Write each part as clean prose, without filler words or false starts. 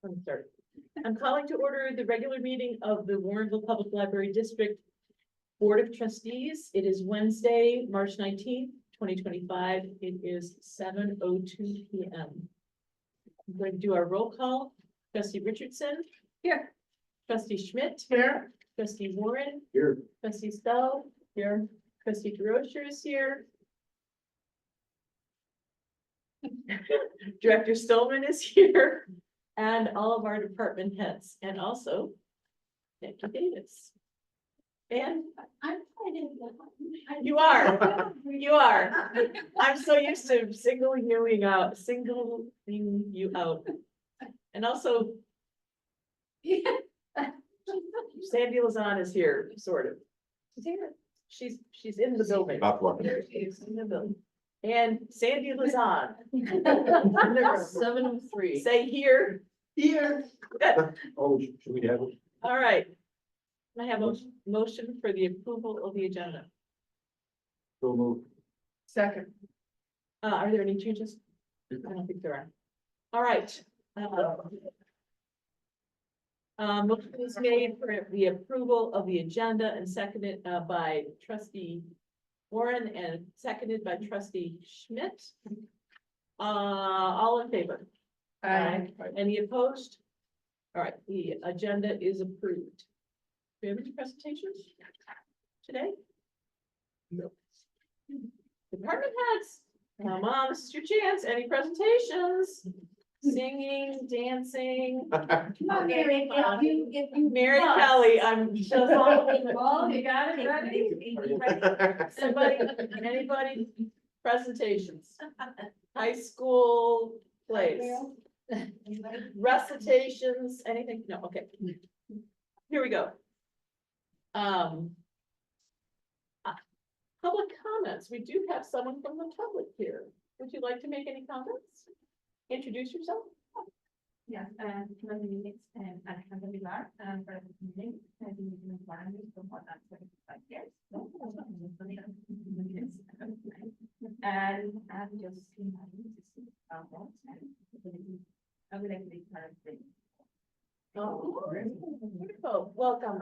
Let me start. I'm calling to order the regular meeting of the Warrenville Public Library District Board of Trustees. It is Wednesday, March 19th, 2025. It is 7:02 p.m. I'm going to do our roll call. Trustee Richardson. Here. Trustee Schmidt. Here. Trustee Warren. Here. Trustee Stowe. Here. Trustee DeRocher is here. Director Stolman is here. And all of our department heads, and also Nikki Davis. And I'm fine. you are, you are. I'm so used to singling you out. And also Sandy Lazan is here, sort of. She's here. She's in the building. About what? She's in the building. And Sandy Lazan. 7:03. Say here. Here. Oh, should we have it? All right. I have a motion for the approval of the agenda. So move. Second. Are there any changes? I don't think there are. All right. Motion is made for the approval of the agenda and seconded by trustee Warren and seconded by trustee Schmidt. All in favor? Aye. Any opposed? All right, the agenda is approved. Do we have any presentations today? No. Department heads, come on, this is your chance. Any presentations? Singing, dancing. Come on, Mary, if you. Mary Kelly, I'm just following. Oh, you got it ready? Anybody, presentations? High school plays, recitations, anything? No, okay. Here we go. Public comments. We do have someone from the public here. Would you like to make any comments? Introduce yourself. Yes, my name is Alejandra Vilar, for the meeting, I've been using Warrenville for more than 25 years. And I'm just invited to see our board and I would like to be part of the. Oh, wonderful. Welcome.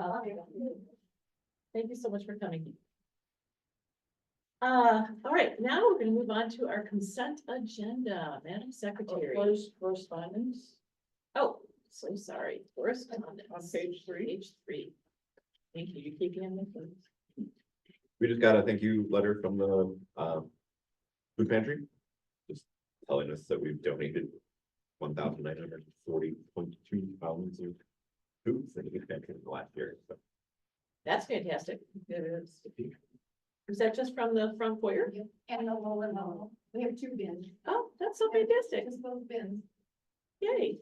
Thank you so much for coming. All right, now we're going to move on to our consent agenda, Madam Secretary. Correspondence Oh, so sorry. Correspondence. on page 3. Page 3. Thank you. You're keeping in the. We just got a thank you letter from the food pantry. Just telling us that we've donated 1,940.2 pounds of food for the food pantry in the last year. So That's fantastic. It is. Is that just from the front foyer? And the lower level, we have 2 bins, Oh, that's so fantastic. just those bins. Yay.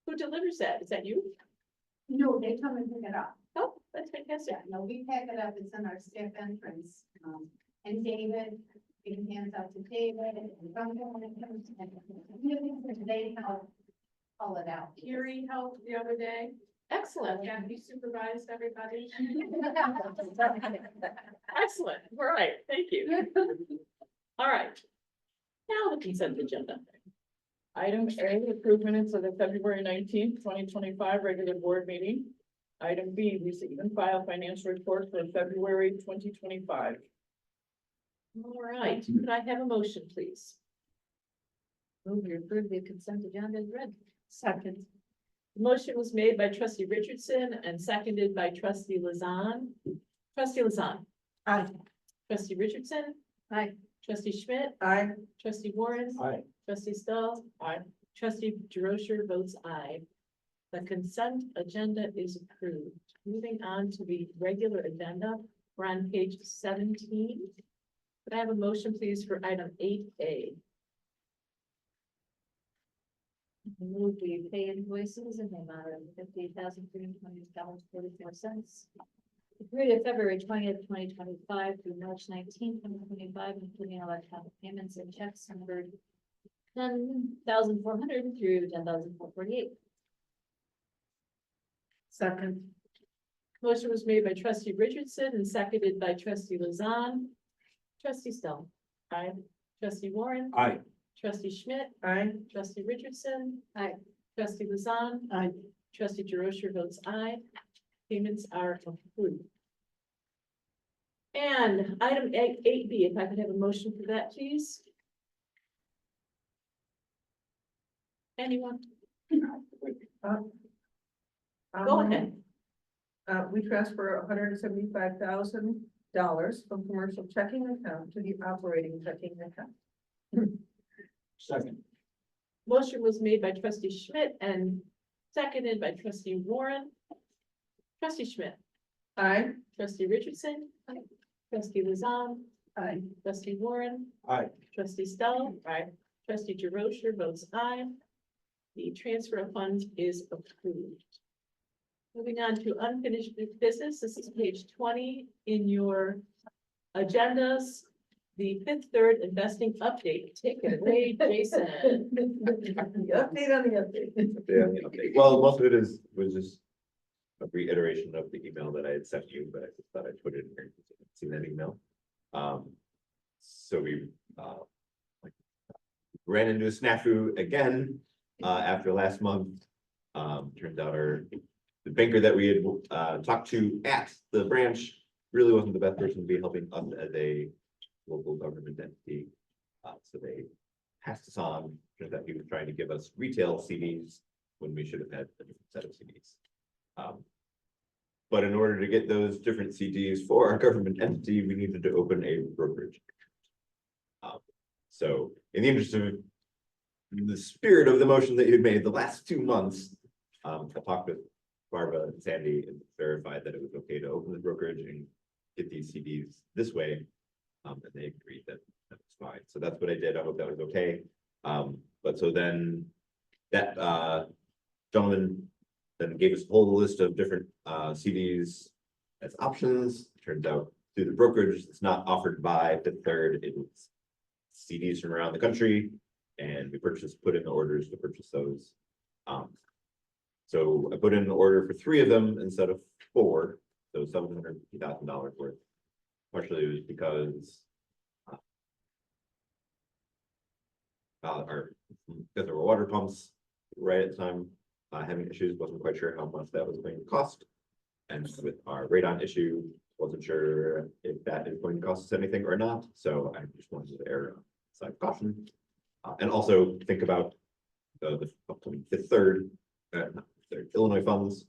Who delivers that? Is that you? No, they come and pick it up. Oh, that's fantastic. Yeah, no, we pack it up, it's in our staff entrance, and David, giving hands out to David, and from they help pull it out. Yuri helped the other day. Excellent. Yeah, he supervised everybody. Excellent. All right. Thank you. All right. Now the consent agenda. Item A, approve minutes of the February 19th, 2025 regular board meeting. Item B, receive and file financial report for February 2025. All right. Could I have a motion, please? Move to approve the consent agenda as read. Second. The motion was made by trustee Richardson and seconded by trustee Lazan. Trustee Lazan. Aye. Trustee Richardson. Aye. Trustee Schmidt. Aye. Trustee Warren. Aye. Trustee Stoll. Aye. Trustee DeRocher votes aye. The consent agenda is approved. Moving on to the regular agenda, we're on page 17. Could I have a motion, please, for item 8A? Move we pay invoices in the amount of $58,320.44. The period of February 20th, 2025 through March 19th, 2025, including electronic payments and checks numbered 10,400 through 10,448. Second. Motion was made by trustee Richardson and seconded by trustee Lazan. Trustee Stoll. Aye. Trustee Warren. Aye. Trustee Schmidt. Aye. Trustee Richardson. Aye. Trustee Lazan. Aye. Trustee DeRocher votes aye. Payments are approved. And item 8B, if I could have a motion for that, please. Anyone? Go ahead. We transfer $175,000 from commercial checking account to the operating checking account. Second. Motion was made by trustee Schmidt and seconded by trustee Warren. Trustee Schmidt, Aye. trustee Richardson. Trustee Lazan. Aye. Trustee Warren. Aye. Trustee Stella. Aye. Trustee DeRocher votes aye. The transfer of funds is approved. Moving on to unfinished business, this is page 20 in your agendas. The Fifth Third investing update. Take it away, Jason. The update on the update. Yeah, okay. Well, most of it was just a reiteration of the email that I had sent you, but I just thought I'd put it in here. See that email? So we ran into a snafu again after last month. Turns out the banker that we had talked to at the branch really wasn't the best person to be helping us as a local government entity. So they passed us on. Turns out he was trying to give us retail CDs when we should have had a different set of CDs. But in order to get those different CDs for our government entity, we needed to open a brokerage. So in the interest of the spirit of the motion that you had made the last 2 months, I talked with Barbara and Sandy and verified that it was okay to open the brokerage and get these CDs this way. And they agreed that that was fine. So that's what I did. I hope that was okay. But so then that gentleman then gave us a whole list of different CDs as options. Turns out through the brokerage, it's not offered by Fifth Third. It's CDs from around the country, and we put in the orders to purchase those. So I put in an order for 3 of them instead of 4, so $750,000 worth. Partially it was because because there were water pumps right at the time having issues, wasn't quite sure how much that was going to cost. And with our radon issue, wasn't sure if that is going to cost us anything or not. So I just wanted to err on the side of caution. And also think about the upcoming Fifth Third, not Fifth Third, Illinois funds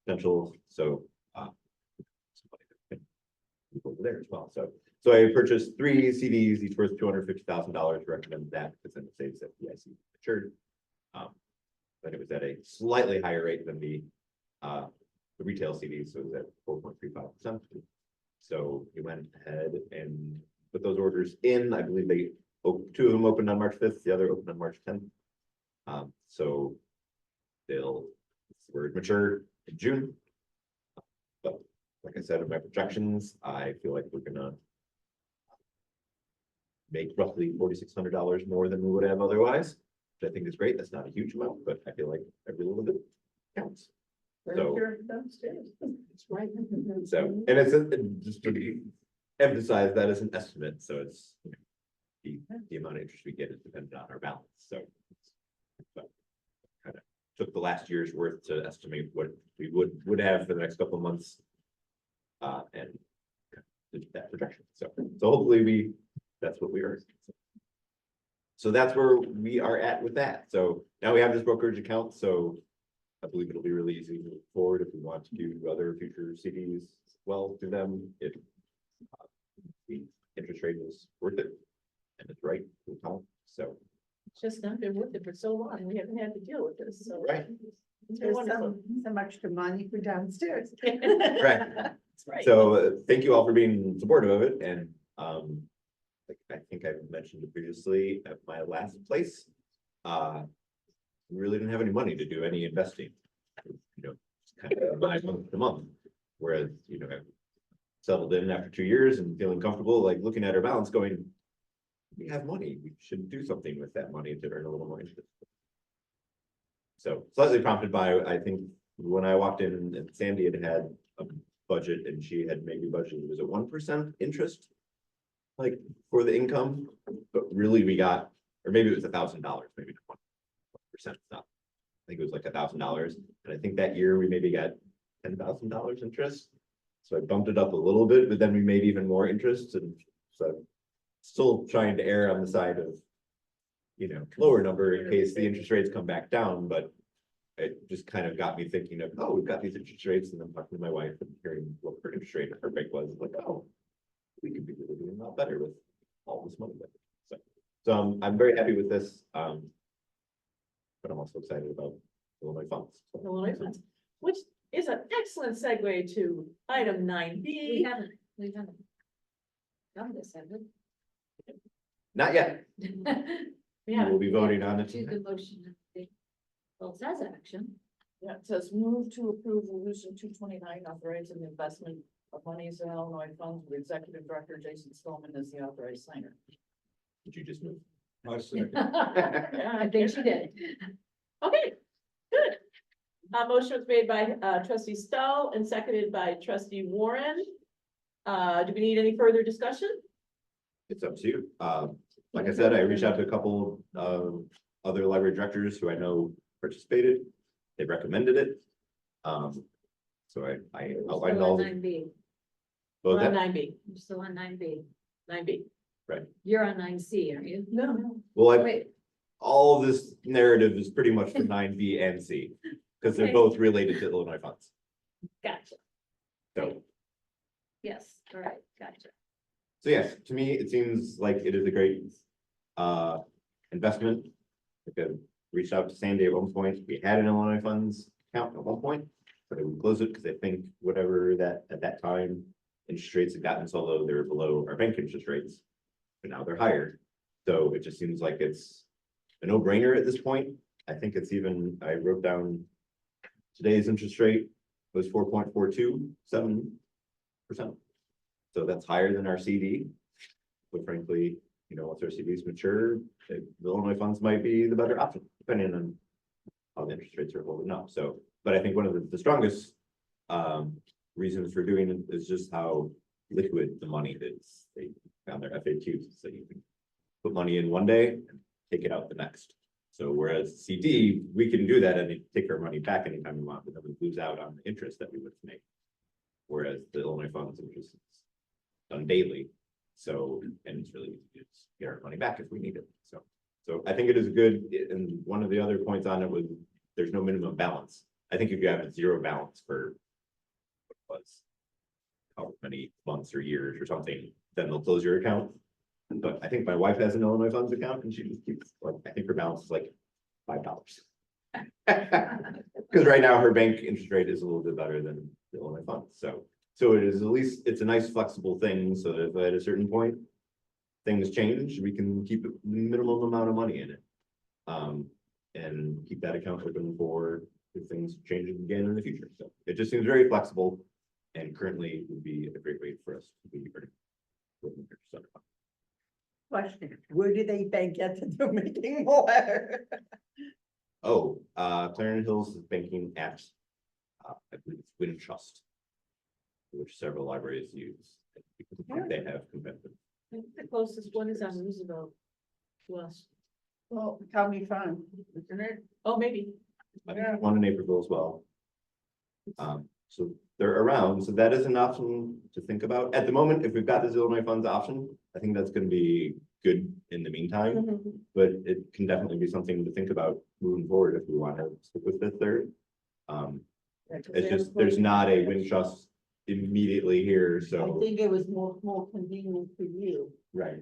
potential. So somebody can move over there as well. So I purchased 3 CDs, each worth $250,000. Recommend that because then it saves FDIC matured. But it was at a slightly higher rate than the retail CDs, so it was at 4.35%. So we went ahead and put those orders in. I believe 2 of them opened on March 5th, the other opened on March 10th. So they'll mature in June. But like I said, in my projections, I feel like we're gonna make roughly $4,600 more than we would have otherwise, which I think is great. That's not a huge amount, but I feel like every little bit counts. So, Downstairs. That's right. and it's just to be emphasized that is an estimate, so it's the amount of interest we get is dependent on our balance. So but kind of took the last year's worth to estimate what we would have for the next couple of months, and did that projection. So hopefully that's what we are. So that's where we are at with that. So now we have this brokerage account. So I believe it'll be really easy to move forward if we want to do other future CDs well to them. If the interest rate is worth it and it's right for the time. So It's just not been worth it for so long. We haven't had to deal with this, so. right. It's been There's wonderful. some extra money for downstairs. Right. That's right. So thank you all for being supportive of it. And like I think I mentioned it previously at my last place, we really didn't have any money to do any investing. Just kind of by month to month. Whereas, I settled in after 2 years and feeling comfortable, like looking at our balance going, we have money, we should do something with that money to earn a little more interest. So slightly prompted by, I think, when I walked in and Sandy had a budget and she had maybe budgeted, was it 1% interest? Like for the income, but really we got, or maybe it was $1,000, maybe 1% stuff. think it was like $1,000, and I think that year we maybe got $10,000 interest. So I bumped it up a little bit, but then we made even more interest, and so still trying to err on the side of, lower number in case the interest rates come back down, but it just kind of got me thinking of, oh, we've got these interest rates, and I'm talking to my wife and hearing what her interest rate her bank was, like, oh, we could be really doing a lot better with all this money. So I'm very happy with this, but I'm also excited about Illinois funds. Illinois funds, which is an excellent segue to item nine We B. haven't done this, have we? Not yet, We we will have, be voting on it. To the motion. Well, it says action. Yeah, it says move to approve resolution 229, authorizing the investment of monies in Illinois funds with executive director Jason Stillman as the authorized signer. Did you just move? I second. I think she did. okay, good. Motion was made by trustee Stoll and seconded by trustee Warren. Do we need any further discussion? It's up to you. Like I said, I reached out to a couple of other library directors who I know participated. They recommended it. So I outlined all the. Nine B. both On that- nine B, You're still on nine B. 9B. You're on nine C, aren't you? No. Well, Wait, all this narrative is pretty much for 9B and C, because they're Okay. both related to Illinois funds. Gotcha. So, yes, all right, gotcha. so yes, to me, it seems like it is a great investment. Like I reached out to Sandy at one point. We had an Illinois funds account at one point, but we closed it because I think whatever that at that time interest rates had gotten so low, they were below our bank interest rates, but now they're higher. So it just seems like it's a no-brainer at this point. I think it's even, I wrote down today's interest rate was 4.427%. So that's higher than our CD. But frankly, once our CDs mature, the Illinois funds might be the better option, depending on how the interest rates are holding up. So, but I think one of the strongest reasons for doing it is just how liquid the money is. They found their FAQs, so you can put money in one day and take it out the next. So whereas CD, we can do that and take our money back anytime we want, but then we lose out on the interest that we would make. Whereas the Illinois funds interest is done daily. So, and it's really easy to just get our money back if we need it. So I think it is good. And one of the other points on it was there's no minimum balance. I think if you have a zero balance for what was however many months or years or something, then they'll close your account. But I think my wife has an Illinois funds account and she just keeps, like, I think her balance is like $5. Because right now her bank interest rate is a little bit better than the Illinois funds. So it is, at least it's a nice flexible thing, so that if at a certain point things change, we can keep the minimum amount of money in it. And keep that account open for if things change again in the future. So it just seems very flexible and currently would be a great way for us to be earning. Question, where do they bank at to do making more? Oh, Clarendon Hills is banking at, I believe it's Wintrust, which several libraries use. They have competitive. I think the closest one is on Roosevelt to us. Well, tell me fun, isn't it? Oh, maybe. I think one in Naperville as well. So they're around, so that is an option to think about. At the moment, if we've got this Illinois funds option, I think that's gonna be good in the meantime. But it can definitely be something to think about moving forward if we want to stick with Fifth Third. It's just, there's not a Wintrust immediately here, I so, think it was more convenient for you. right.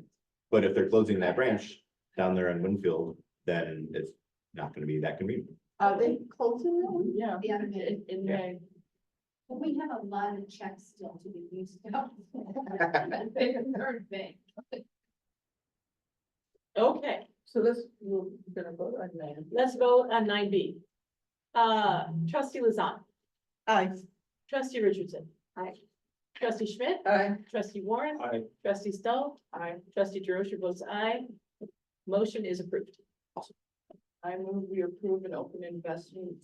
But if they're closing that branch down there in Winfield, then it's not gonna be that convenient. Are they closing that one? Yeah. Yeah. In Yeah. May. But we have a lot of checks still to be used up. Third bank. Okay, So we're gonna vote on that. let's vote on 9B. Trustee Lazan, Aye. trustee Richardson. Aye. Trustee Schmidt, Aye. trustee Warren. Aye. Trustee Stoll, I trustee DeRosa votes aye. Motion is approved. move we approve an opening investment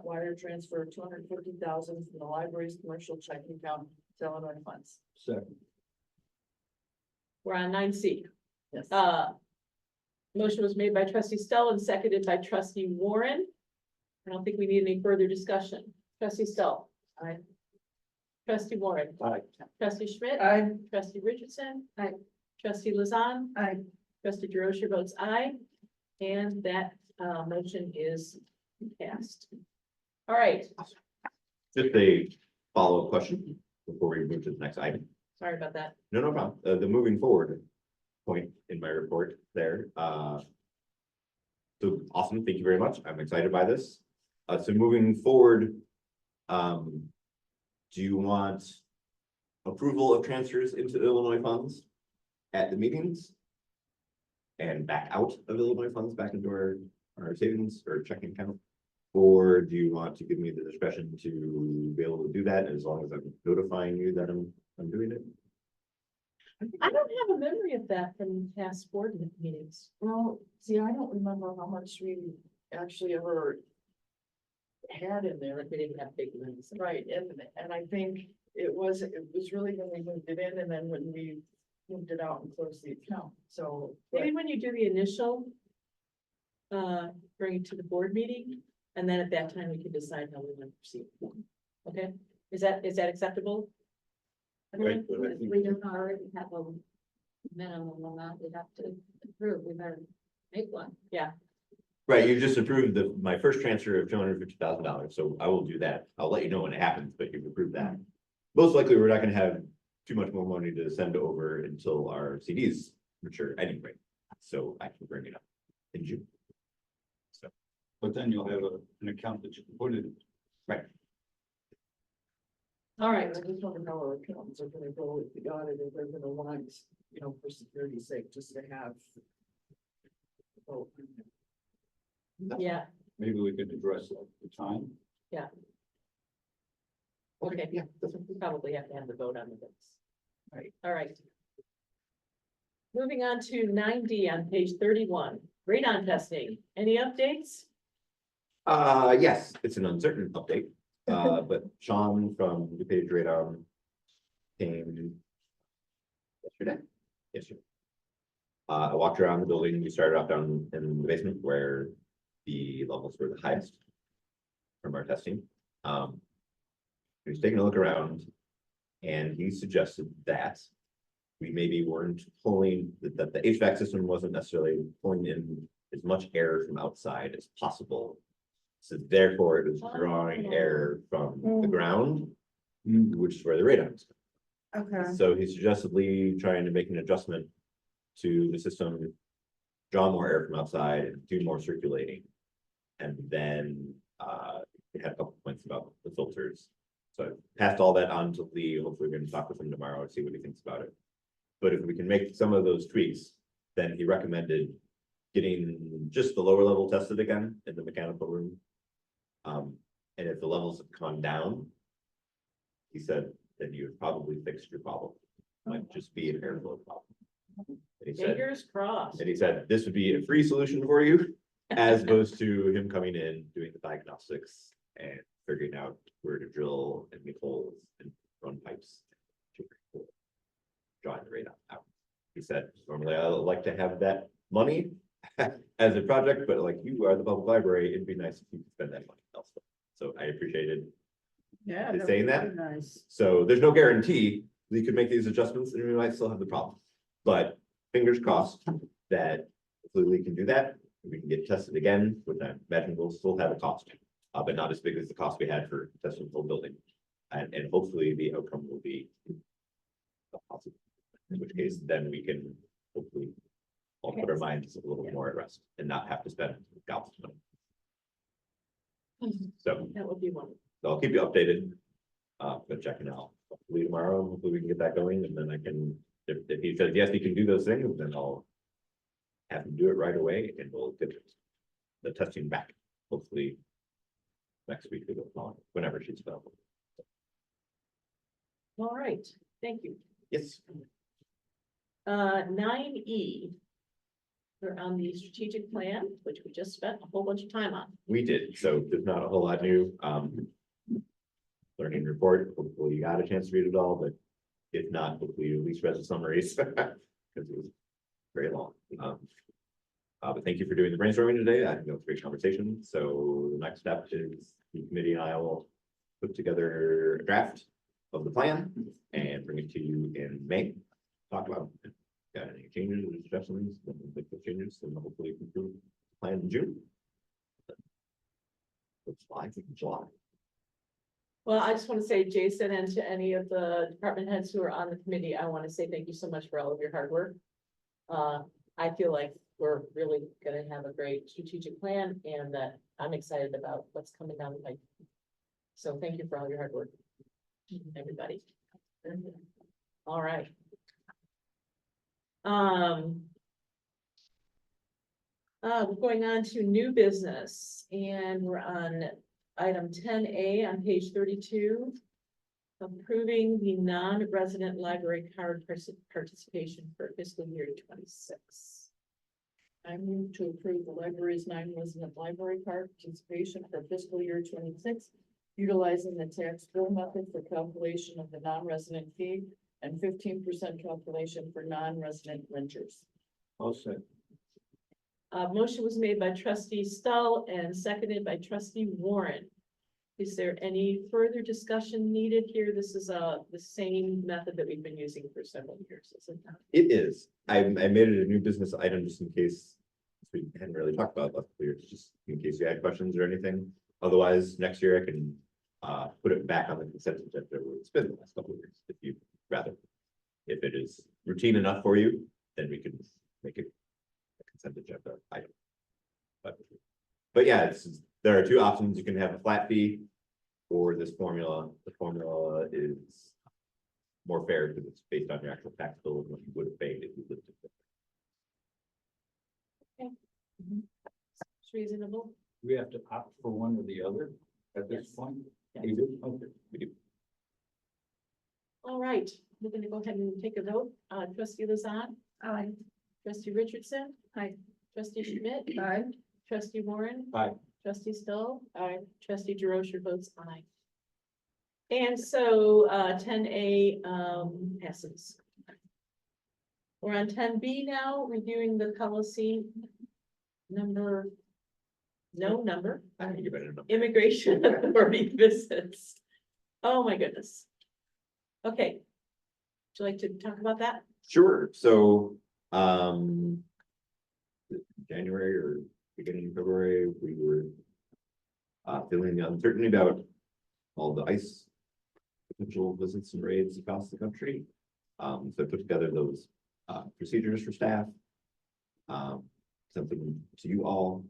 wire transfer of $250,000 from the library's commercial checking account to Illinois funds. Second. We're on 9C. Yes. Motion was made by trustee Stoll and seconded by trustee Warren. I don't think we need any further discussion. Trustee Stoll. Aye. Trustee Warren. Aye. Trustee Schmidt. Aye. Trustee Richardson. Aye. Trustee Lazan. Aye. Trustee DeRosa votes aye. And that motion is passed. All right, Just a follow-up question before we move to the next item. sorry about that. No, no problem. The moving forward point in my report there. So awesome. Thank you very much. I'm excited by this. So moving forward, do you want approval of transfers into Illinois funds at the meetings? And back out of Illinois funds back into our savings or checking account? Or do you want to give me the discretion to be able to do that as long as I'm notifying you that I'm doing it? I don't have a memory of that from past board meetings. Well, see, I don't remember how much we actually ever had in there. We didn't have big ones. Right, and I think it was really when we moved it in and then when we moved it out and closed the account, so. Maybe when you do the initial, bring it to the board meeting, and then at that time we can decide how we want to proceed. Okay, is that acceptable? Right, Everyone? but I If think- we don't already have a minimum amount, we have to approve, we better make one. Right, you just approved my first transfer of $250,000, so I will do that. I'll let you know when it happens, but you've approved that. Most likely, we're not gonna have too much more money to send over until our CDs mature anyway, so I can bring it up in June. But then you'll have an account that you can put it in. All I right, just wonder how our accountants are gonna go with the audit, if they're gonna want, for security's sake, just to have. Oh, yeah, Maybe we could address that at the time. okay, Yeah, we probably have to have the vote on the books. Right. All right. Moving on to 9D on page 31, radon testing. Any updates? Yes, it's an uncertain update, but Sean from DuPage Radon came yesterday. I walked around the building. We started off down in the basement where the levels were the highest from our testing. He was taking a look around and he suggested that we maybe weren't pulling, that the HVAC system wasn't necessarily pulling in as much air from outside as possible. So therefore it was drawing air from the ground, which is where the radon is. Okay. So he suggested trying to make an adjustment to the system, draw more air from outside and do more circulating. And then we had a couple points about the filters. So I passed all that on to Lee. Hopefully we're gonna talk with him tomorrow and see what he thinks about it. But if we can make some of those tweaks, then he recommended getting just the lower level tested again in the mechanical room. And if the levels have gone down, he said, then you have probably fixed your problem. Might just be an airflow problem. And he said, Fingers crossed. and he said, this would be a free solution for you, as opposed to him coming in, doing the diagnostics and figuring out where to drill and make holes and run pipes. Drawing the radon out. He said, normally I like to have that money as a project, but like you are the public library, it'd be nice if you could spend that money elsewhere. So I appreciated Yeah. Is saying that? would be Nice. so there's no guarantee we could make these adjustments and we might still have the problem. But fingers crossed that hopefully we can do that. We can get tested again, which I imagine will still have a cost, but not as big as the cost we had for testing the full building. And hopefully the outcome will be positive. In which case, then we can hopefully all put our minds a little more at rest and not have to spend gobs of money. So That would be wonderful. I'll keep you updated. But checking out hopefully tomorrow, hopefully we can get that going and then I can, if he says, yes, he can do those things, then I'll have him do it right away and we'll get the testing back, hopefully next week, whenever she's available. All right, thank you. Yes. 9E. We're on the strategic plan, which we just spent a whole bunch of time on. We did, so there's not a whole lot new, learning report, hopefully you got a chance to read it all, but if not, hopefully you at least read the summaries, because it was very long. But thank you for doing the brainstorming today. I think that was a great conversation. So the next step is the committee and I will put together a draft of the plan and bring it to you in May. Talk about it. Got any changes or suggestions, then we'll make those changes and hopefully improve the plan in June. It's July, July. Well, I just want to say, Jason, and to any of the department heads who are on the committee, I want to say thank you so much for all of your hard work. I feel like we're really gonna have a great strategic plan and that I'm excited about what's coming down the pipe. So thank you for all your hard work, everybody. All right. We're going on to new business and we're on item 10A on page 32. Approving the non-resident library card participation for fiscal year 26. I move to approve the library's non-resident library card participation for fiscal year 26, utilizing the tax bill method for calculation of the non-resident fee and 15% calculation for non-resident renters. I'll say. Motion was made by trustee Stull and seconded by trustee Warren. Is there any further discussion needed here? This is the same method that we've been using for several years, isn't it? It is. I made it a new business item just in case we hadn't really talked about it last couple years, just in case you had questions or anything. Otherwise, next year I can put it back on the consent agenda where it's been the last couple of years, if you'd rather. If it is routine enough for you, then we can make it a consent agenda item. But yeah, there are two options. You can have a flat fee or this formula. The formula is more fair because it's based on your actual tax bill and what you would have paid if you lived in. It's reasonable. We have to opt for one or the other at this Yes. point? Yes. We do? Okay. We do. All right, we're gonna go ahead and take a vote. Trustee Lazan, Aye. trustee Richardson. Aye. Trustee Schmidt, Aye. trustee Warren. Aye. Trustee Stoll. Aye. Trustee DeRocher votes aye. And so 10A passes. We're on 10B now, reviewing the policy number. No number. I think you better know. Immigration authority visits. Oh, my goodness. Okay. Would you like to talk about that? Sure, so, January or beginning of February, we were feeling the uncertainty about all the ICE potential visits and raids across the country. So I put together those procedures for staff. Sent them to you all.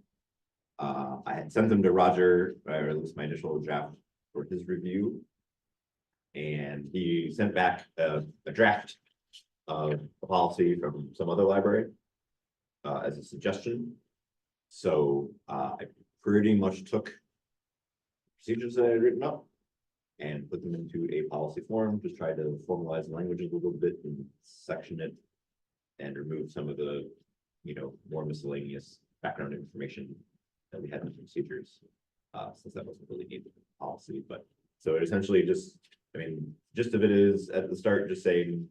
I had sent them to Roger, or at least my initial draft for his review. And he sent back a draft of a policy from some other library as a suggestion. So I pretty much took procedures that I had written up and put them into a policy form, just try to formalize the language a little bit and section it and remove some of the, more miscellaneous background information that we had in the procedures, since that wasn't really needed in the policy. But so it essentially just, gist of it is at the start, just saying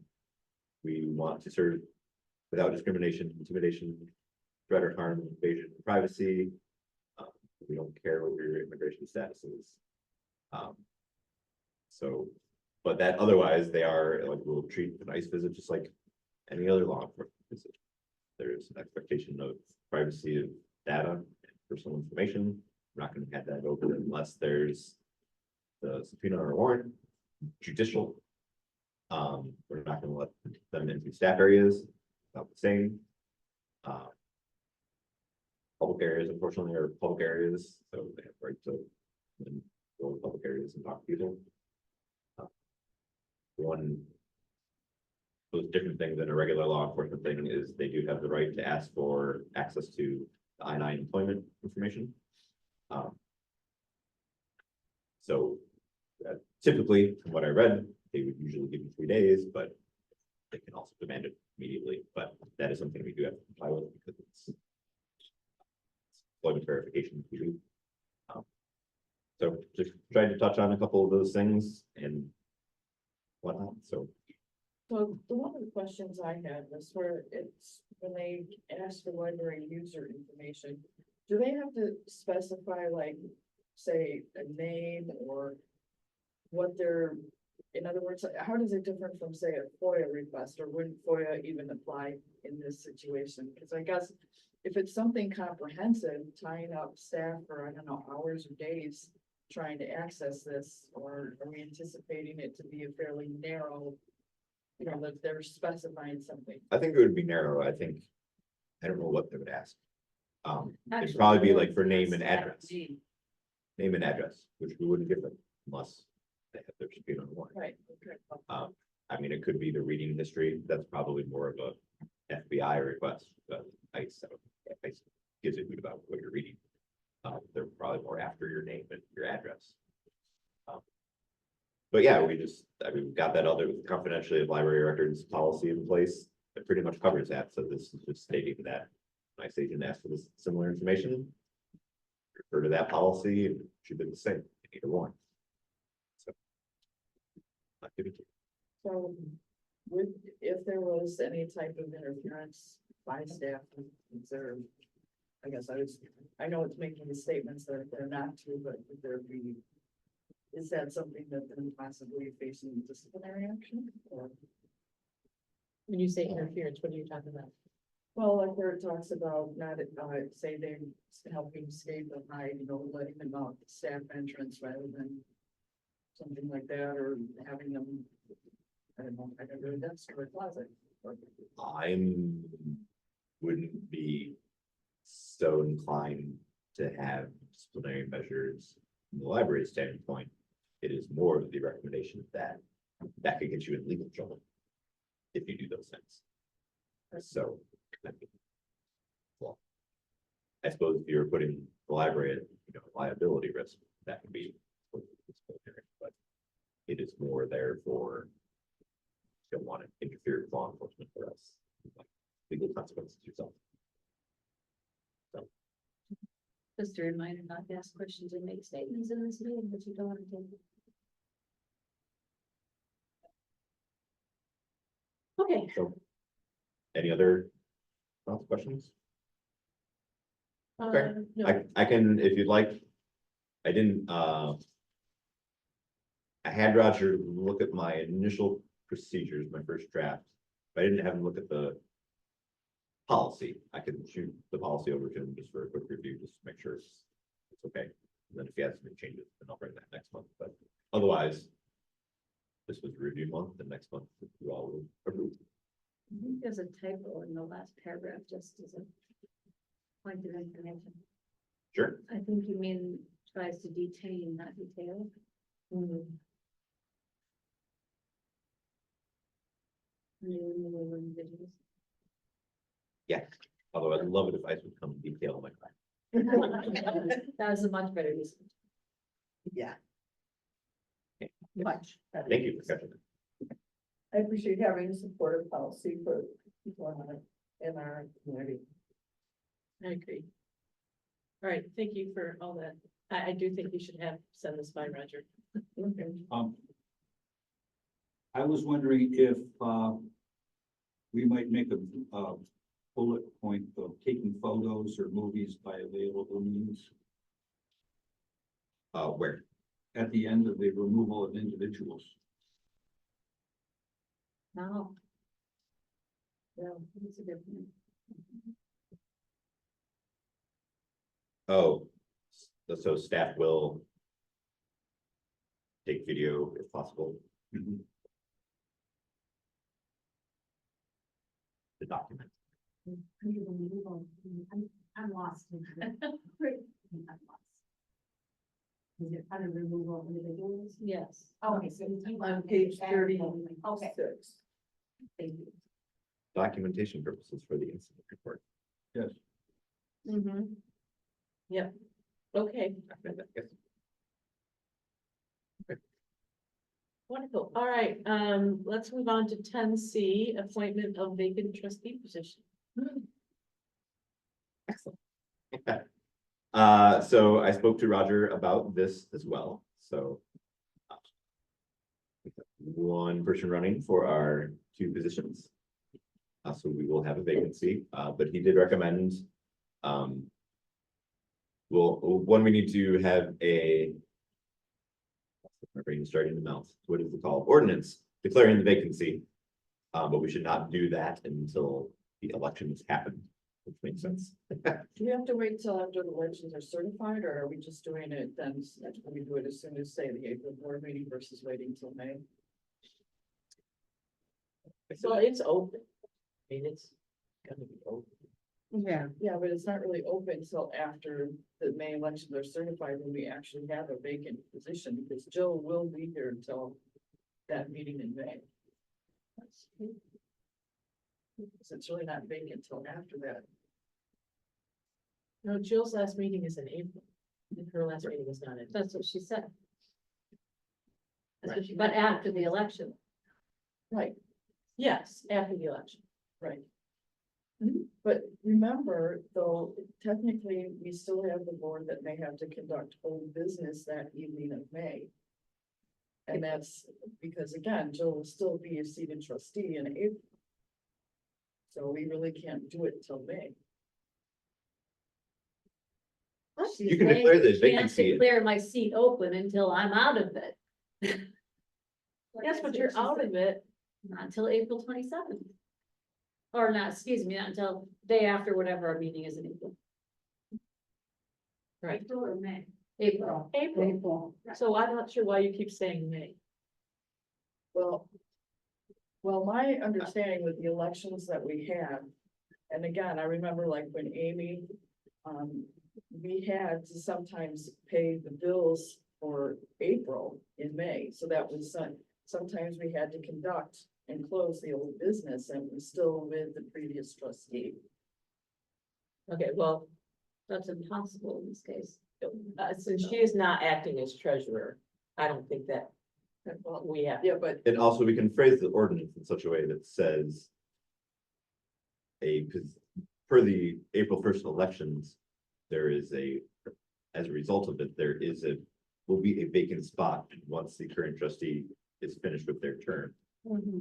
we want to serve without discrimination, intimidation, threat or harm, invasion of privacy. We don't care what your immigration status is. But that otherwise they are like, we'll treat an ICE visit just like any other law enforcement visit. There's an expectation of privacy of data and personal information. We're not going to hand that over unless there's the subpoena or warrant, judicial. We're not going to let them into staff areas without the same. Public areas, unfortunately, are public areas, so they have right to go to public areas and talk to people. One of those different things than a regular law enforcement thing is they do have the right to ask for access to the I-9 employment information. So typically, from what I read, they would usually give you 3 days, but they can also demand it immediately. But that is something we do have to comply with because it's employment verification. So just tried to touch on a couple of those things and whatnot. So So the one of the questions I had was where it's, when they ask for library user information, do they have to specify like, say, a name or what they're, in other words, how does it differ from, say, a FOIA request, or wouldn't FOIA even apply in this situation? Because I guess if it's something comprehensive, tying up staff for, I don't know, hours or days trying to access this, or are we anticipating it to be a fairly narrow, you know, that they're specifying something? I think it would be narrow, I think. I don't know what they would ask. It'd Actually, probably be yeah, like for name and yes, address, name. name and address, which we wouldn't give them unless they have their subpoena on warrant. Right. Okay. I mean, it could be the reading history, that's probably more of a FBI request, but ICE gives it about what you're reading. They're probably more after your name and your address. But yeah, I mean, we've got that other confidentiality of library records policy in place that pretty much covers that, so this is just stating that. My agent asked for this similar information. Refer to that policy and it should be the same, either one. So. I'll give it to you. So, would, if there was any type of interference by staff, is there, I guess I know it's making the statements that they're not to, but would there be, is that something that they're possibly facing disciplinary action? Or, When you say interference, what are you talking about? well, like where it talks about not, say they're helping escape or hide, you know, letting them out the staff entrance rather than something like that, or having them, I don't know, I don't know, desk or a closet. Or, Wouldn't be so inclined to have disciplinary measures from the library standpoint. It is more of the recommendation that could get you in legal trouble if you do those things. So, I mean, well, I suppose if you're putting the library at, liability risk, that could be disciplinary, but it is more there for don't want to interfere with law enforcement for us, like legal consequences yourself. So, Just a reminder not to ask questions and make statements in this meeting that you don't want to do. Okay, so any other questions? Okay. no, I can, if you'd like. I didn't, I had Roger look at my initial procedures, my first draft. But I didn't have him look at the policy. I can shoot the policy over to him just for a quick review, just to make sure it's okay. And then if he has any changes, then I'll bring that next month, but otherwise. This was review month, and next month you all will approve. I think there's a typo in the last paragraph, just as a point of information. Sure. I think you mean tries to detain, not detail. Removal of individuals. Yeah, although I'd love it if ICE would come in detail on my crime. That was a much better use. Yeah. Much. better Thank you use. for catching it. I appreciate having a supportive policy for people in our community. I agree. All right, thank you for all that. I do think you should send this by Roger. I was wondering if, we might make a bullet point of taking photos or movies by available means Where? at the end of the removal of individuals. No. No, it's a good point. Oh, so staff will take video if possible. Mhm. The document. I'm lost. I'm lost. Is it kind of removal of individuals? Yes. Okay, so you. On page Okay, 36. thank you. Documentation purposes for the incident report. Yes. Mm-hmm. Yep, okay, Yes. wonderful. All right, let's move on to 10C, appointment of vacant trustee position. Excellent. So I spoke to Roger about this as well, so. one person running for our two positions. So we will have a vacancy, but he did recommend, well, one, we need to have my brain is starting to melt. What is it called? Ordinance declaring the vacancy. But we should not do that until the elections happen, which makes sense. Do we have to wait till after the elections are certified, or are we just doing it then, when we do it as soon as, say, the April board meeting versus waiting till May? Well, it's open. I mean, it's gonna be open. Yeah. Yeah, but it's not really open until after the May elections are certified, when we actually have a vacant position, because Jill will be here until that meeting in May. So it's really not vacant until after that. No, Jill's last meeting is in April. Her last meeting was not in. That's what she said. That's what she- But after the election. Right, Yes, after the election. right. But remember, though, technically, we still have the board that may have to conduct whole business that evening of May. And that's because, again, Jill will still be a seated trustee in April. So we really can't do it till May. She's You can saying declare the she can't vacancy. Declare my seat open until I'm out of it. Yes, but you're out of it. Not until April 27th. Or not, excuse me, not until day after whatever our meeting is in April. Right. April or May. April. April. So I'm not sure why you keep saying May. Well, my understanding with the elections that we had, and again, I remember like when Amy, we had to sometimes pay the bills for April in May, so that was sometimes we had to conduct and close the old business, and we're still with the previous trustee. Okay, well, That's impossible in this case. since she is not acting as treasurer, I don't think that Well, we have. yeah, but And also we can phrase the ordinance in such a way that says for the April 1st elections, there is as a result of it, will be a vacant spot once the current trustee is finished with their term.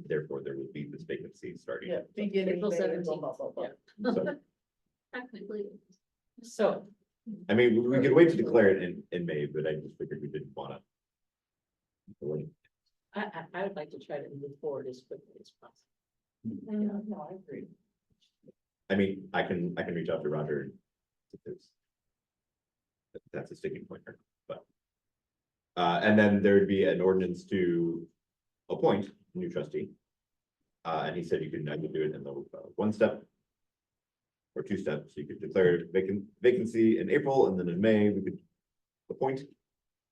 Therefore, there will be this vacancy starting. yeah, beginning April May, 17th. blah, blah, blah. So, Technically. So, I mean, we could wait to declare it in May, but I just figured we didn't wanna. I would like to try to move forward as quickly as possible. Yeah, no, I agree. I mean, I can reach out to Roger. If that's a sticking point here, but. And then there'd be an ordinance to appoint a new trustee. And he said you could either do it in the one step. Or two steps, you could declare vacancy in April, and then in May, we could appoint.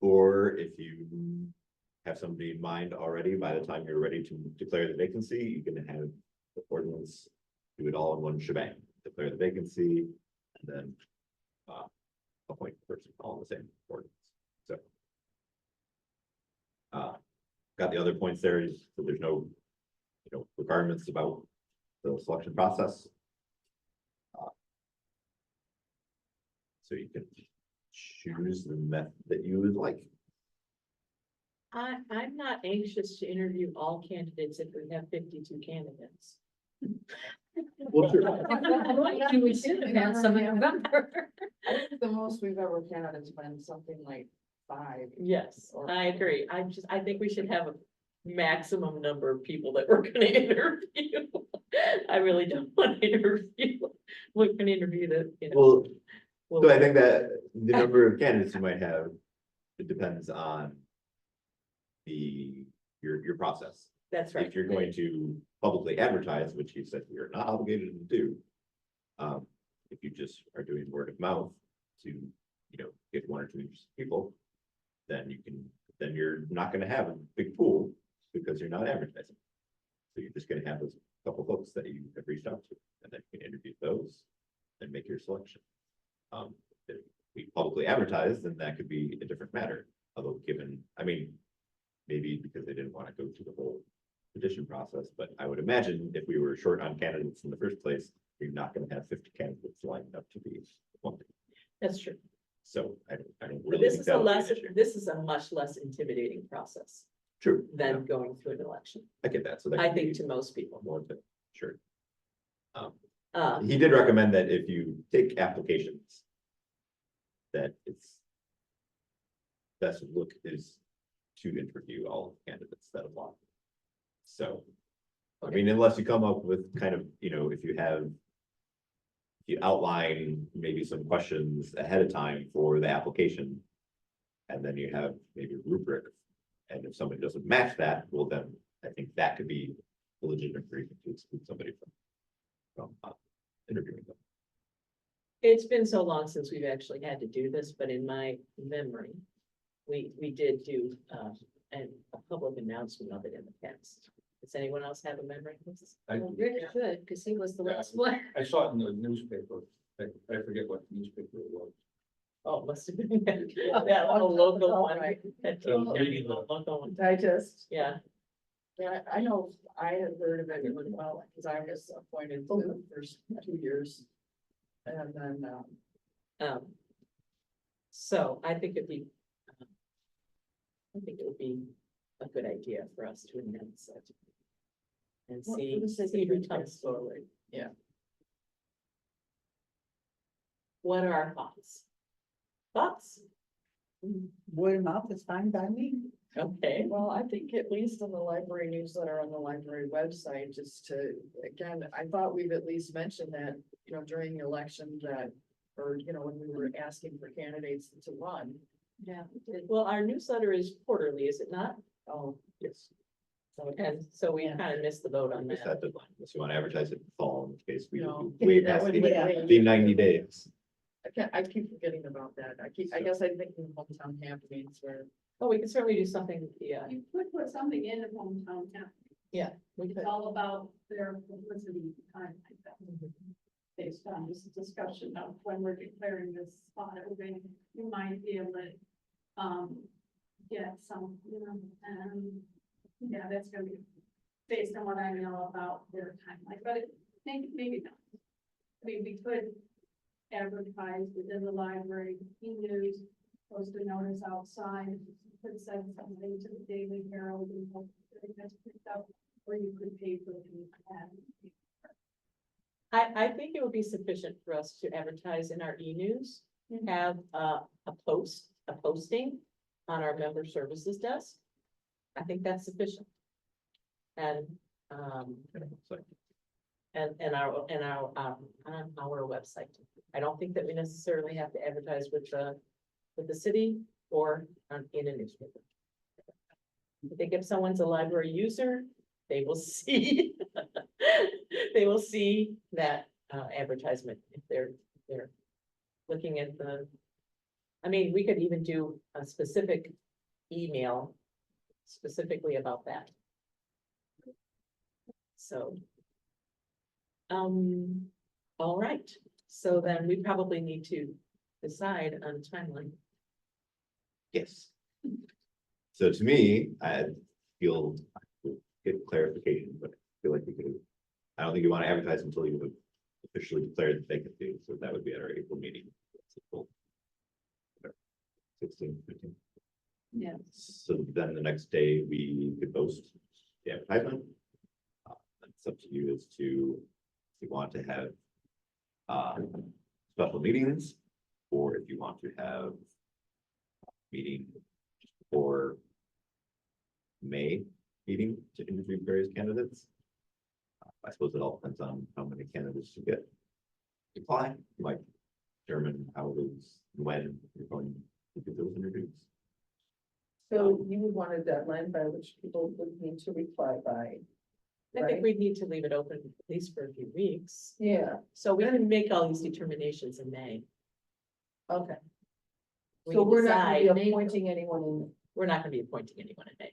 Or if you have somebody in mind already, by the time you're ready to declare the vacancy, you can have the ordinance. Do it all in one shebang, declare the vacancy, and then appoint the person, all in the same ordinance, so. Got the other points there, is so there's no, requirements about the selection process. So you can choose the method that you would like. I'm not anxious to interview all candidates if we have 52 candidates. Well, sure. We should have had some in November. I think the most we've ever had has been something like 5. Yes, I agree. I think we should have a maximum number of people that we're gonna interview. I really don't want to interview. We're gonna interview Well, so I think that the number of candidates you might have, it depends on your process. That's right. If you're going to publicly advertise, which you said you're not obligated to do. If you just are doing word of mouth to, get one or two people, then you're not gonna have a big pool because you're not advertising. So you're just gonna have those couple folks that you have reached out to, and then you can interview those and make your selection. If we publicly advertise, then that could be a different matter, although maybe because they didn't want to go through the whole petition process, but I would imagine if we were short on candidates in the first place, you're not gonna have 50 candidates lined up to be appointed. That's true. So I don't But really this think is that would be an issue. this is a much less intimidating process. True. than going through an election. I get that, so that. I could think be to most people. More to, sure. He He did recommend that if you take applications, that it's best look is to interview all candidates that apply. So, I mean, unless you come up with kind of, you know, if you outline maybe some questions ahead of time for the application, and then you have maybe a rubric, and if somebody doesn't match that, well, then I think that could be a legitimate reason to exclude somebody from interviewing them. It's been so long since we've actually had to do this, but in my memory, we did do, a public announcement of it in the past. Does anyone else have a memory of this? Well, Rick should, because he was the Yeah. last one. I saw it in the newspaper. I forget what newspaper it was. Oh, it must have been that little local one. Right. That Maybe the- local one. Digest. Yeah, Yeah, I know, I had heard of it as well, because I was appointed for the first 2 years. And then, so I think it'd be, I think it would be a good idea for us to announce it. And Well, see, for the sake of see who transparency. comes forward. Yeah. What are our thoughts? Thoughts? Word of mouth is fine by me. Okay, well, I think at least in the library newsletter on the library website, just to, again, I thought we've at least mentioned that, you know, during the election that, or, you know, when we were asking for candidates to run. yeah, well, our newsletter is quarterly, is it not? Oh, Yes. And so we Yeah. kind of missed the boat on Miss that. that deadline, unless you want to advertise it in the fall, in which case we No. would waive That past would be- the 90 days. I keep forgetting about that. I guess I'm thinking hometown happenings where. Oh, we can certainly do something, yeah, You could put something in the hometown town. we It's could. all about their publicity time like that. Based on this discussion of when we're declaring this spot, everybody, you might be able to, get some, you know, yeah, that's gonna be based on what I know about their timeline, but maybe not. I mean, we could advertise within the library, e-news, post a notice outside, could send something to the Daily Herald and hope that it gets picked up, or you could pay for the ad. I think it would be sufficient for us to advertise in our e-news, have a posting on our member services desk. I think that's sufficient. And, So, and on our website. I don't think that we necessarily have to advertise with the city or in a newspaper. I think if someone's a library user, they will see, they will see that advertisement if they're looking at I mean, we could even do a specific email specifically about that. So. All right, so then we probably need to decide on a timeline. yes. So to me, I feel, get clarification, but I feel like we could, I don't think you want to advertise until you have officially declared the vacancy, so that would be at our April meeting. 16, 15. Yeah. So then the next day we could post the advertisement. It's up to you as to if you want to have special meetings, or if you want to have a meeting just before May meeting to interview various candidates. I suppose it all depends on how many candidates you get. Apply, you might determine how it is, when you're going to do those interviews. So you would want a deadline by which people would need to reply by. I Right. think we need to leave it open at least for a few weeks, Yeah, so we can make all these determinations in May. okay. We So can we're not gonna decide, be appointing anyone in. we're not gonna be appointing anyone in May.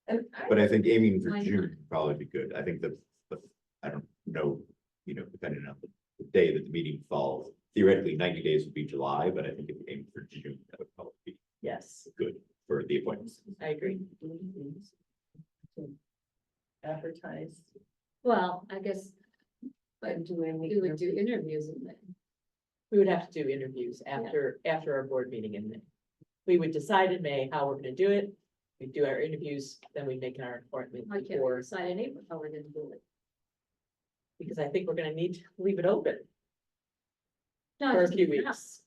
And But I think aiming for Why June not? would probably be good. I think that, but I don't know, you know, depending on the day that the meeting falls. Theoretically, 90 days would be July, but I think if you aim for June, that would probably be Yes, good for the appointments. I agree. advertise Well, I guess and do any. we would do interviews in May. We would have to do interviews after our board meeting in May. We would decide in May how we're gonna do it, We do our interviews, then we make our appointment I can't before, decide in April how we're gonna do it. because I think we're gonna need to leave it open No, for I a few mean, how. weeks.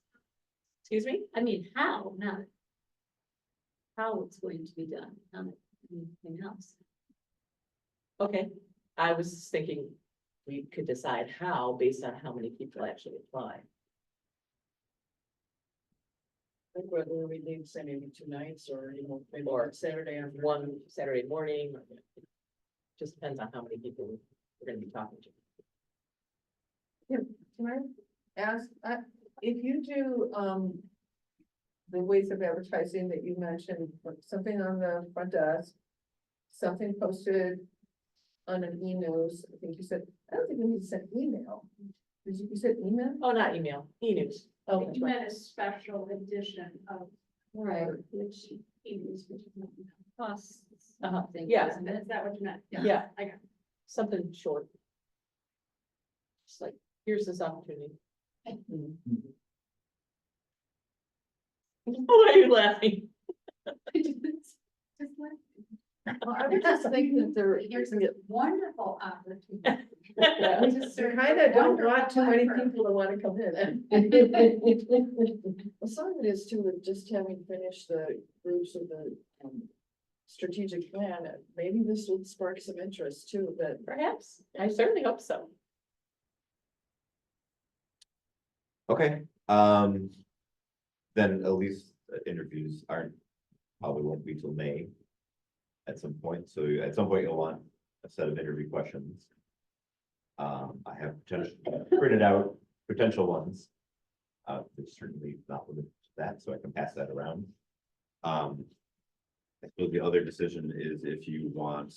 Excuse me? I mean, how, not how it's going to be done, not anything else. Okay, I was thinking we could decide how based on how many people actually apply. Like whether we need, say, maybe 2 nights or, you know, maybe Or Saturday afternoon. One Saturday morning, or just depends on how many people we're gonna be talking to. Can I ask, if you do, the ways of advertising that you mentioned, put something on the front desk, something posted on an e-news, I think you said, I don't think we need to send email. You said email? Oh, not email, e-news. Okay. You meant a special edition of. Right. Which is, which is not. Costs. Uh-huh, thing, yeah. isn't it? Is that what you meant? Yeah. I got Something short. Just like, here's this opportunity. Why are you laughing? Well, I would just think that Here's a wonderful opportunity. you kind of don't want too many people to want to come in. Well, some of it is too, with just having finished the groups of the, strategic plan, maybe this would spark some interest too, but Perhaps, I certainly hope so. Okay, then at least interviews probably won't be till May. At some point, so at some point you'll want a set of interview questions. I have printed out potential ones. It's certainly not limited to that, so I can pass that around. I suppose the other decision is if you want.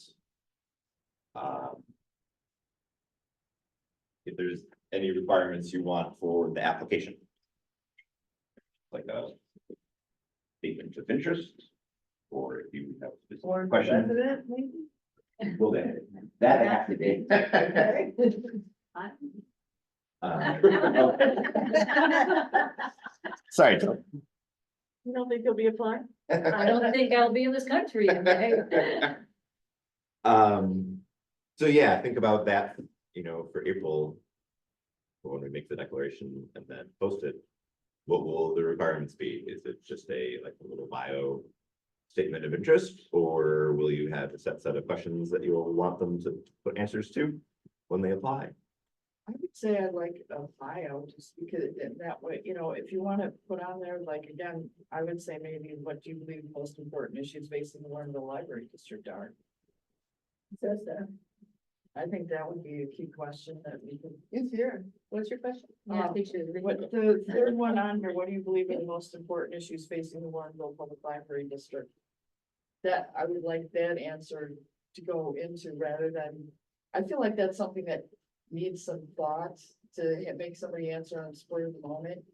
If there's any requirements you want for the application. Like a statement of interest, or if you have a Or specific question. president, maybe? Well, that I have to be. Sorry, Tom. You don't think he'll be applying? I don't think I'll be in this country in May. So yeah, think about that, for April. When we make the declaration and then post it, what will the requirements be? Is it just a little bio statement of interest, or will you have a set of questions that you'll want them to put answers to when they apply? I would say I'd like a bio, just because in that way, if you want to put on there, like, again, I would say maybe what do you believe the most important issues facing the Warrenville Library District are? Says that. I think that would be a key question that we could. It's here. What's your question? Yeah, I think she was reading What it. the third one under, what do you believe are the most important issues facing the Warrenville Public Library District? That, I would like that answer to go into rather than, I feel like that's something that needs some thought to make somebody answer on the spur of the moment.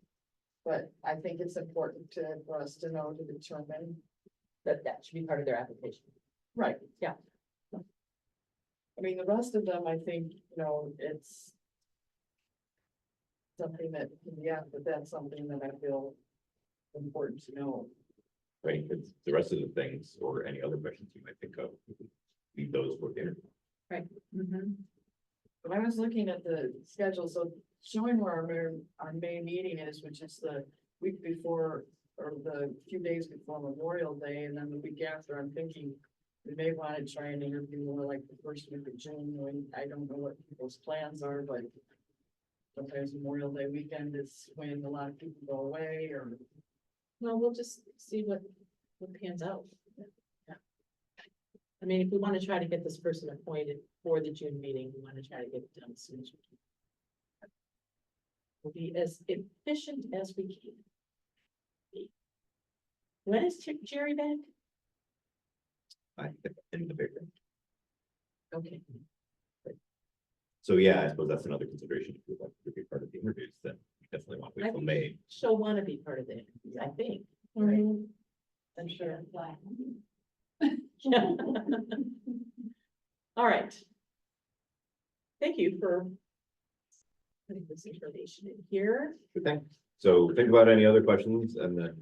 But I think it's important for us to know to determine. That should be part of their application. Right. Yeah. I mean, the rest of them, I think, it's something that, but that's something that I feel important to know. Right, because the rest of the things or any other questions you might think of, leave those for dinner. But I was looking at the schedule, so showing where our May meeting is, which is the week before, or the few days before Memorial Day, and then the week after, I'm thinking we may want to try and interview more like the first week of June, when I don't know what people's plans are, but sometimes Memorial Day weekend is when a lot of people go away, or Well, we'll just see what pans out. Yeah. I mean, if we want to try to get this person appointed for the June meeting, we want to try to get it done as soon as we can. We'll be as efficient as we can. When is Jerry back? In the paper. Okay. So yeah, I suppose that's another consideration. If you'd like to be part of the interviews, then you definitely want to wait till May. She'll want to be part of it, I think. I'm sure. All right. Thank you for putting this information in here. Good thing. So think about any other questions and then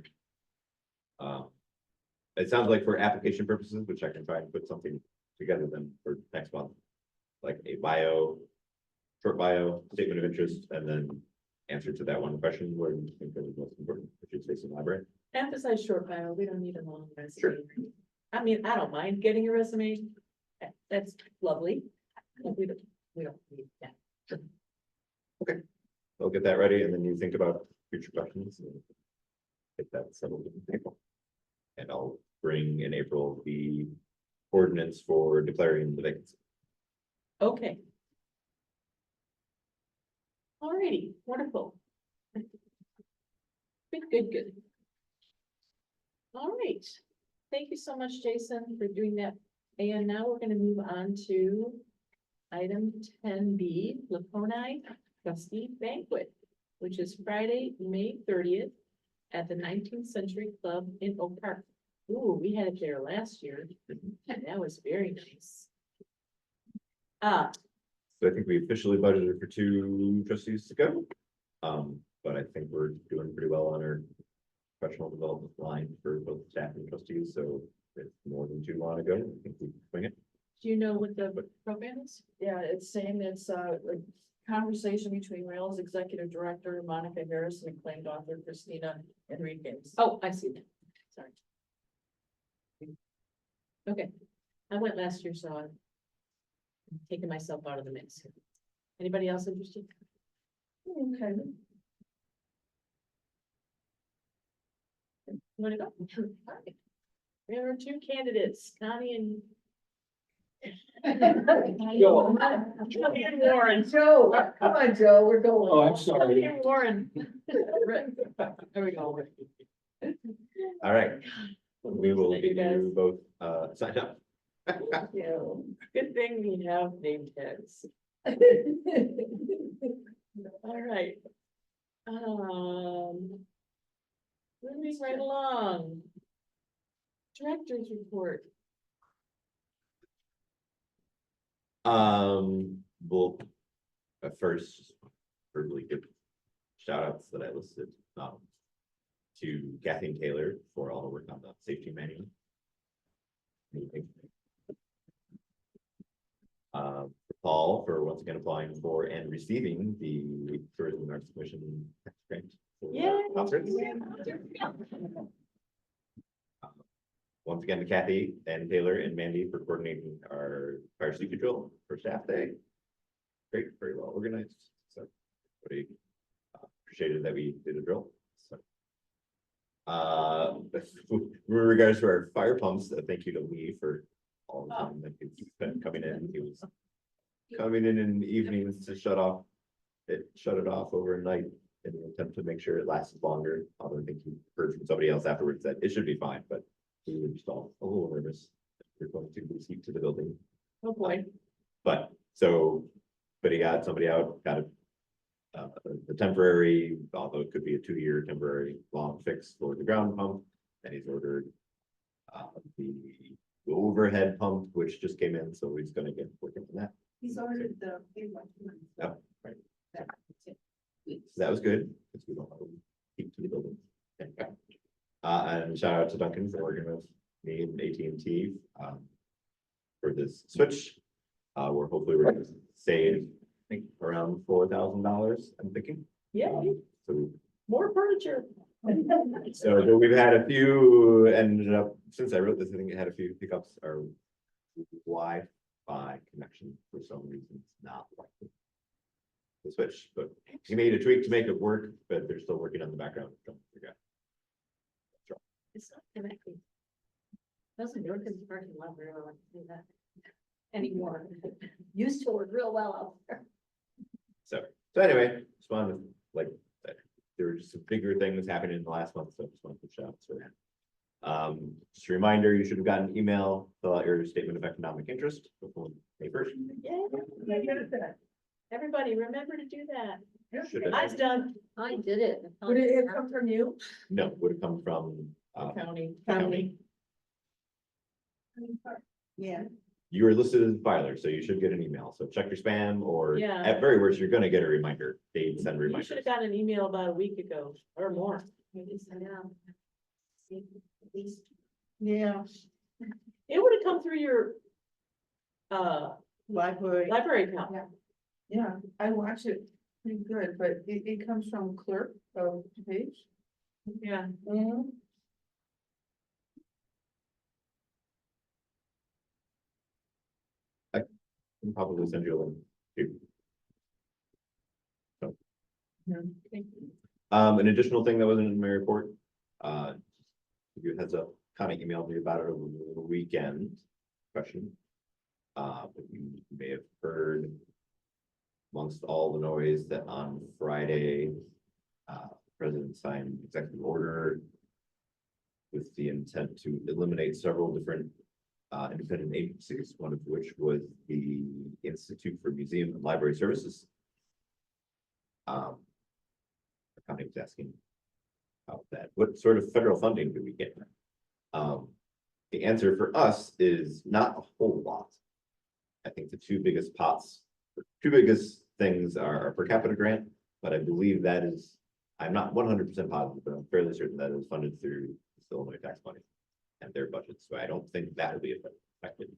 it sounds like for application purposes, which I can try and put something together then for next month. Like a bio, short bio, statement of interest, and then answer to that one question where you think that was most important, which is facing library. Emphasize short bio, we don't need a long resume. Sure. I mean, I don't mind getting a resume. That's lovely. but we don't need that. I'll get that ready and then you think about future questions. And get that settled in April. And I'll bring in April the ordinance for declaring the vacancy. Okay. Alrighty, wonderful. Good. All right, thank you so much, Jason, for doing that. And now we're gonna move on to item 10B, Laconia Trustee Banquet, which is Friday, May 30th at the 19th Century Club in Oak Park. Ooh, we had it there last year. That was very nice. So I think we officially budgeted for 2 trustees to go. But I think we're doing pretty well on our professional development line for both staff and trustees, so if more than 2 want to go, I think we can swing it. Do you know what the program is? Yeah, it's saying it's a conversation between Rail's executive director, Monica Harris, and acclaimed author Christina Enriquez. Oh, I see that. Sorry. Okay, I went last year, so I'm taking myself out of the mix. Anybody else interested? Okay. You wanna go? All right. There are 2 candidates, Connie and. Joe. Connie and Warren. Joe, come on, Joe, we're going. Oh, I'm Connie sorry. and Warren. Right. There we go. All right, we will Thank you, get you guys. both signed up. Yeah. Good thing we have name tags. All right. Moving right along. Director's report. We'll first verbally give shout outs that I listed, to Kathy and Taylor for all the work on the safety manual. Paul for once again applying for and receiving the Tourism and Arts Commission grant. for Yay. conference. Once again to Kathy and Taylor and Mandy for coordinating our fire safety drill for staff day. Great, very well organized, so everybody appreciated that we did a drill, so. With regards to our fire pumps, thank you to Lee for all the time that he's been coming in. He was coming in the evenings to shut it off overnight in an attempt to make sure it lasted longer. Although I think he heard from somebody else afterwards that it should be fine, but we were just all a little nervous. We're going to lose heat to the building. Oh, boy. But he got somebody out, got the temporary, although it could be a 2-year temporary long fix for the ground pump. And he's ordered the overhead pump, which just came in, so he's gonna get working on that. He's ordered the big one. Oh, right. So that was good, because we don't have heat to the building. And shout out to Duncan for working with me and AT&T for this switch. We're gonna save, I think, around $4,000, I'm thinking. Yeah, So more furniture. So we've had a few, ended up, since I wrote this, I think it had a few hiccups. Our Wi-Fi connection for some reason is not working. The switch, but he made a tweak to make it work, but they're still working on the background. Don't forget. It's not connecting. Doesn't work in the parking lot very well, I can do that anymore. Used to work real well out there. So anyway, just wanted to, like, there were just some bigger things happening in the last month, so I just wanted to shout out for that. Just a reminder, you should have gotten an email, fill out your statement of economic interest before May 1st. Yeah, everybody, remember to do that. Should have- Mine's done. I did it. Would it have come from you? No, would have come from County. county. Yeah. You were listed as a filer, so you should get an email. So check your spam, or Yeah. at very worst, you're gonna get a reminder. They send You reminders. should have gotten an email about a week ago or more. Maybe send out. See, at least Yeah. It would have come through your Library, library account. yeah, I watch it pretty good, but it comes from clerk of page. Yeah. Mhm. Can probably send you a link too. An additional thing that wasn't in my report, give you a heads up, kind of emailed me about it over the weekend, question. But you may have heard amongst all the noise that on Friday, President signed executive order with the intent to eliminate several different independent agencies, one of which was the Institute for Museum and Library Services. The county was asking about that. What sort of federal funding do we get? The answer for us is not a whole lot. I think the two biggest things are per capita grant, but I believe that is, I'm not 100% positive, but I'm fairly certain that is funded through the Illinois tax money and their budget. So I don't think that will be affected.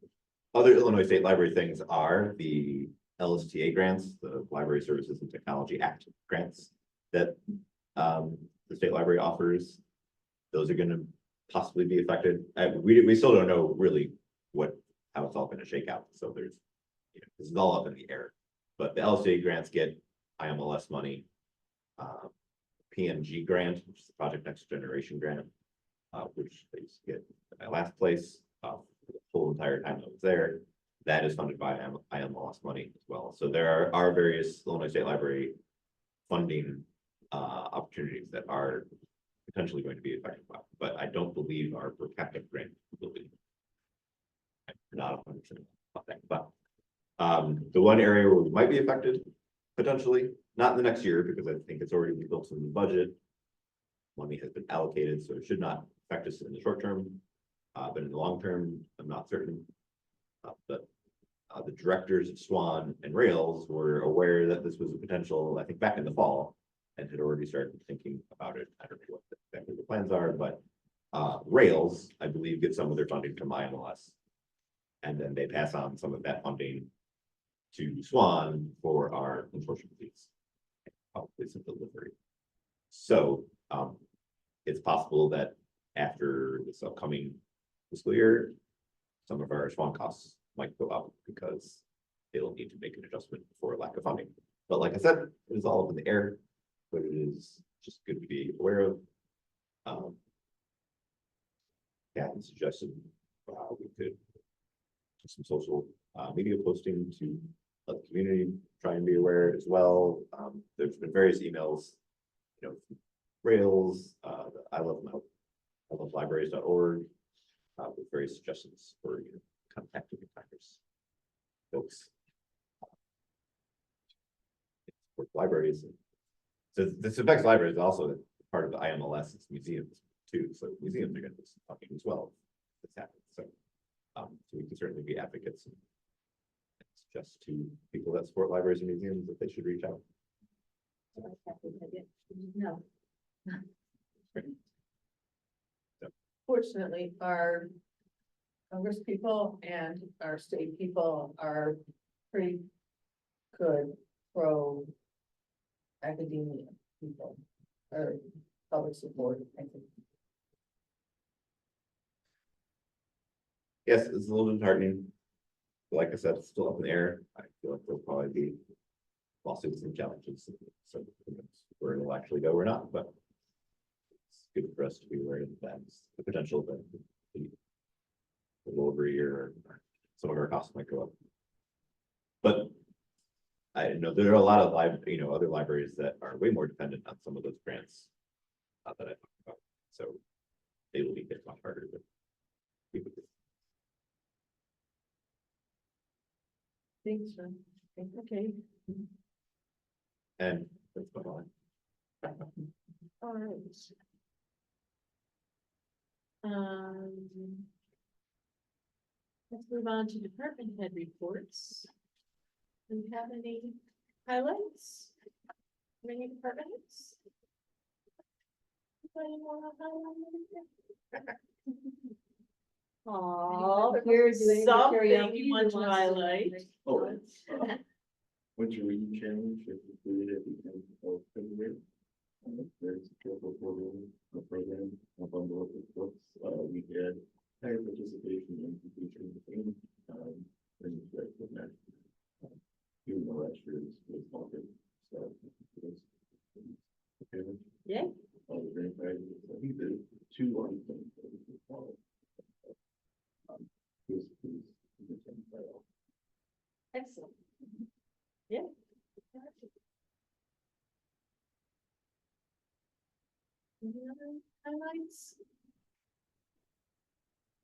Other Illinois State Library things are the LSTA grants, the Library Services and Technology Act grants that the state library offers. Those are going to possibly be affected. We still don't know really how it's all going to shake out. So there's, this is all up in the air. But the LSTA grants get IMLS money, PNG grant, which is the Project Next Generation grant, which they used to get at my last place the whole entire time I was there. That is funded by IMLS money as well. So there are various Illinois State Library funding opportunities that are potentially going to be affected by, but I don't believe our per capita grant will be. I'm not 100% about that, but the one area where we might be affected potentially, not in the next year, because I think it's already built in the budget. Money has been allocated, so it should not affect us in the short term, but in the long term, I'm not certain. But the directors of Swan and Rails were aware that this was a potential, I think back in the fall, and had already started thinking about it. I don't know what exactly the plans are, but Rails, I believe, gets some of their funding from IMLS. And then they pass on some of that funding to Swan for our consortium fees. Probably some delivery. So it's possible that after this upcoming fiscal year, some of our Swan costs might go up because they'll need to make an adjustment for lack of funding. But like I said, it is all up in the air, but it is just good to be aware of. Catherine suggested we could do some social media posting to let the community try and be aware as well. There's been various emails, from Rails, I love libraries.org, with various suggestions for contacting Congress folks. For libraries. So this affects libraries also part of the IMLS, it's museums too. So museums are going to be talking as well. This happens. So we can certainly be advocates and suggest to people that support libraries and museums that they should reach out. No. Fortunately, our Congress people and our state people are pretty good pro academia people or public support, I think. Yes, it's a little disheartening. Like I said, it's still up in the air. I feel like there'll probably be lawsuits and challenges. So who knows where it'll actually go or not, but it's good for us to be aware of that. The potential that a little over a year, or some of our costs might go up. But I know there are a lot of other libraries that are way more dependent on some of those grants that I talked about. So they will be hit much harder than people do. Thanks, Ron. Okay. And that's about all. All right. Let's move on to department head reports. Do we have any highlights? Any departments? Anybody want to highlight anything? Oh, you're doing the Something karaoke. you want to wants highlight? Oh, winter reading challenge is included at the end of February. There's a careful program up on the local books. We had higher participation in completion in, in that. Even though last year was longer, so. it was- okay. Yeah. All the grand prizes, I think the two on things. Excellent. Yeah. Any other highlights?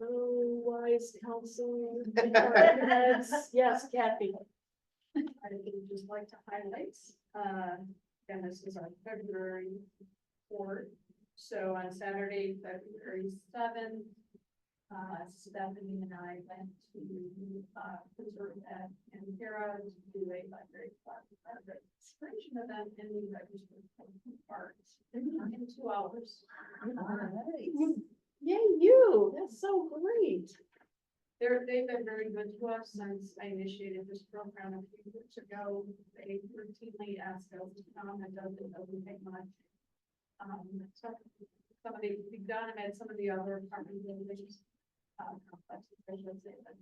Oh, wise counsel. department heads. Yes, Kathy. I would just like to highlight, and this is our February report. So on Saturday, February 7th, Stephanie and I went to, preserve that in Kara to do a library registration event, and we registered 20 parts in 2 hours. Yay, you, that's so great. They've been very good to us since I initiated this program a few years ago. They routinely ask us to come, it doesn't take much. So some of the, we've done them at some of the other apartment buildings, complexes, I should say, but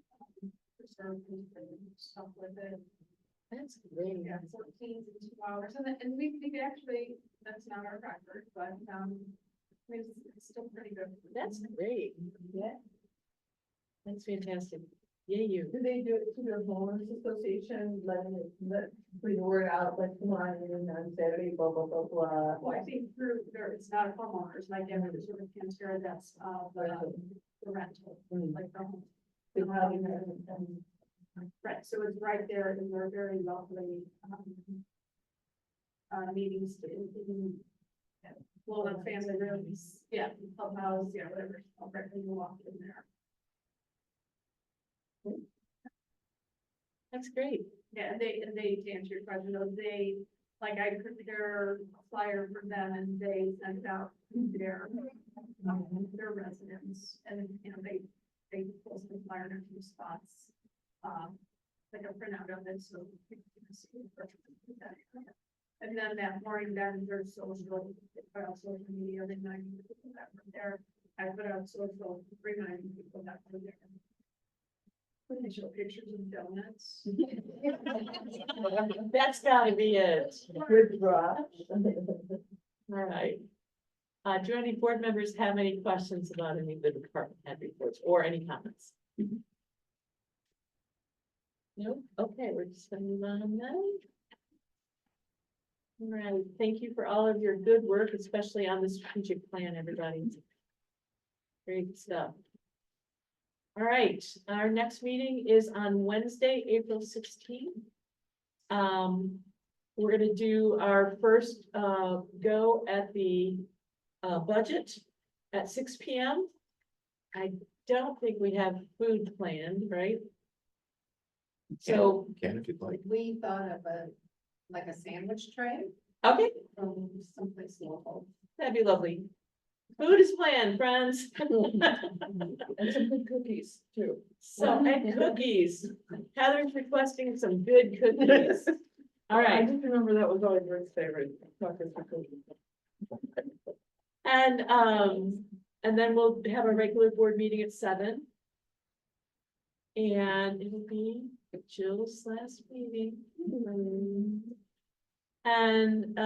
preserve and stuff with it. That's great. Yeah, 14 in 2 hours, and we actually, that's not our record, but, it's still pretty good. That's great. Yeah. That's fantastic. Yay, you. Do they do it to their homeowners association, putting the word out, like, come on, in on Saturday, blah, blah, blah, blah. Well, I think through there, it's not a homeowners, like, every sort of consider that's, the rental, like the home. The housing and- Right, so it's right there, and they're very lovely, meetings in well, the family rooms, yeah, clubhouse, yeah, whatever, I'll recommend you walk in there. That's great. Yeah, and they, to answer your question, they, like, I prepared a flyer for them, and they sent out their residents, and, they posted the flyer in a few spots. Like a printout of it, so people can see it. And then that morning, then there's social, they put out social media, reminding people that were there. I put out social, reminding people that were there. They show pictures of donuts. That's gotta be it. Good draw. All right. Do any board members have any questions about any of the department head reports or any comments? No? Okay, we're just gonna move on then. All right, thank you for all of your good work, especially on the strategic plan, everybody. Great stuff. All right, our next meeting is on Wednesday, April 16th. We're gonna do our first go at the budget at 6 p.m. I don't think we have food planned, right? So, Can if you'd like. We thought of like a sandwich tray okay, from someplace local. that'd be lovely. Food is planned, friends. And some good cookies too. So, and cookies. Heather's requesting some good cookies. All I right, just remember that was always Rick's favorite. Chocolate chip cookies. and then we'll have a regular board meeting at 7. And it'll be Jill's last meeting. And,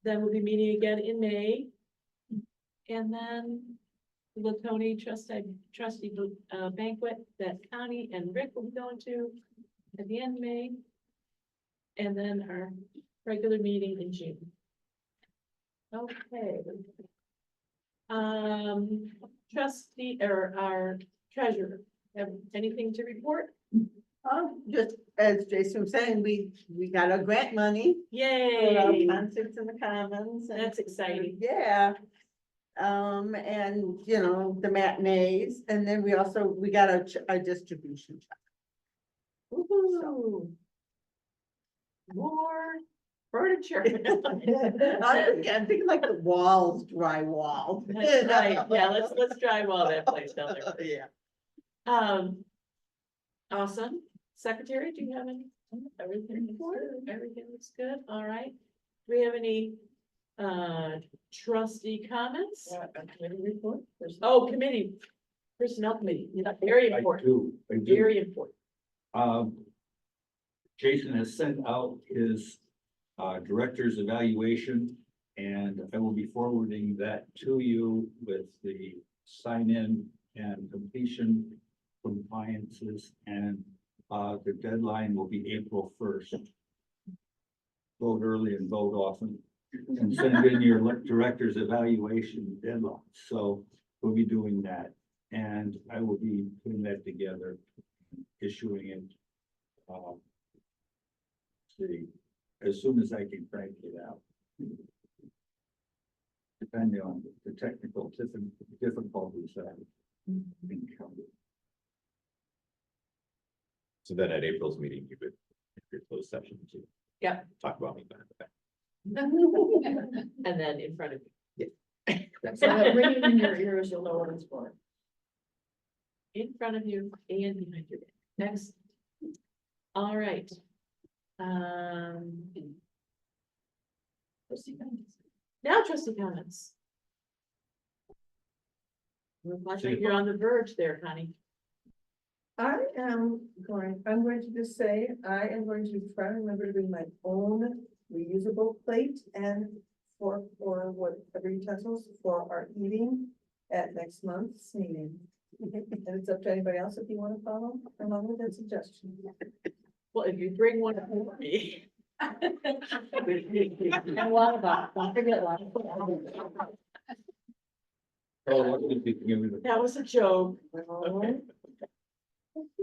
then we'll be meeting again in May. And then the Laconia trustee banquet that Connie and Rick will be going to at the end of May. And then our regular meeting in June. Okay. Trustee or our treasurer, have anything to report? Just as Jason was saying, we got our grant money. Yay! Concerts in the Commons. and- That's exciting. Yeah. And the matinees, and then we got our distribution check. Woo-hoo. More Furniture. I'm thinking like the walls drywall. That's right, yeah, let's drywall that place down there. Yeah. Awesome. Secretary, do you have any? Everything looks good, all right. Do we have any trustee comments? Committee report? Oh, committee, personnel committee, very I important, do. very important. Jason has sent out his director's evaluation, and I will be forwarding that to you with the sign-in and completion compliances, and the deadline will be April 1st. Vote early and vote often, and send in your director's evaluation deadline. So we'll be doing that, and I will be putting that together, issuing it. See, as soon as I can crank it out. Depending on the technical difficulties that I've encountered. So then at April's meeting, you would, if you're closed session, to Yep. talk about me behind the back. And then in front of you. So that ringing in your ears, you'll know what it's for. In front of you and behind your back. Next. All right. Now trustee comments. I think you're on the verge there, Connie. I'm going to just say, I am going to try to remember to bring my own reusable plate and fork or whatever utensils for our eating at next month's meeting. And it's up to anybody else if you want to follow along with that suggestion. Well, if you bring one for me. And water bottle, don't forget water. That was a joke.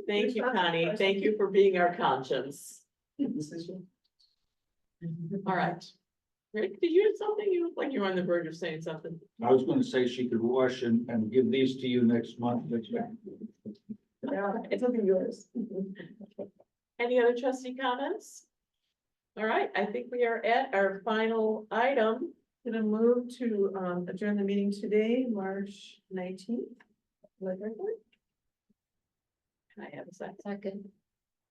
Thank you, Connie. Thank you for being our conscience. All right. Rick, did you have something? You look like you were on the verge of saying something. I was gonna say she could wash and give these to you next month, but Yeah, it's looking yours. Any other trustee comments? All right, I think we are at our final item. Gonna move to adjourn the meeting today, March 19th. Can I have a second? Second.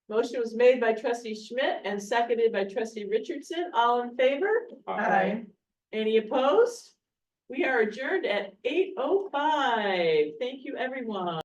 Motion was made by trustee Schmidt and seconded by trustee Richardson. All in favor? Aye. Any opposed? We are adjourned at 8:05. Thank you, everyone.